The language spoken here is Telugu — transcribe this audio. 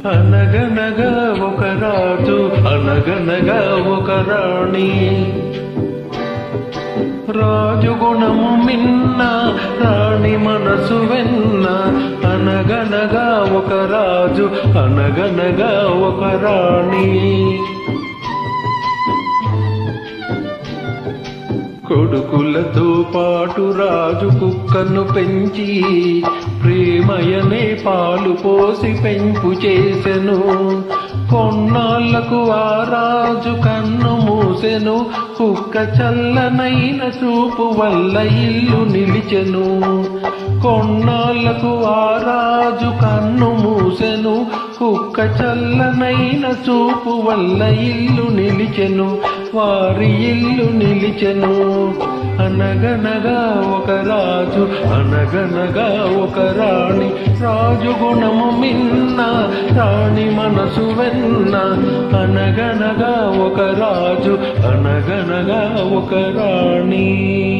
అనగనగా ఒక రాజు అనగనగా ఒక రాణి. రాజు గుణము మిన్న రాణి మనసు వెన్న. అనగనగా ఒక రాజు అనగనగా ఒక రాణి. కొడుకులతో పాటు రాజు కుక్కను పెంచి ప్రేమయనే పాలు పోసి పెంపు చేసెను. కొన్నాళ్లకు ఆ రాజు కన్ను మూసెను. కుక్క చల్లనైన చూపు వల్ల ఇల్లు నిలిచెను. కొన్నాళ్లకు ఆ రాజు కన్ను మూసెను. కుక్క చల్లనైన చూపు వల్ల ఇల్లు నిలిచెను. వారి ఇల్లు నిలిచెను. అనగనగా ఒక రాజు అనగనగా ఒక రాణి. రాజు గుణము మిన్న రాణి మనసు వెన్న. అనగనగా ఒక రాజు అనగనగా ఒక రాణి.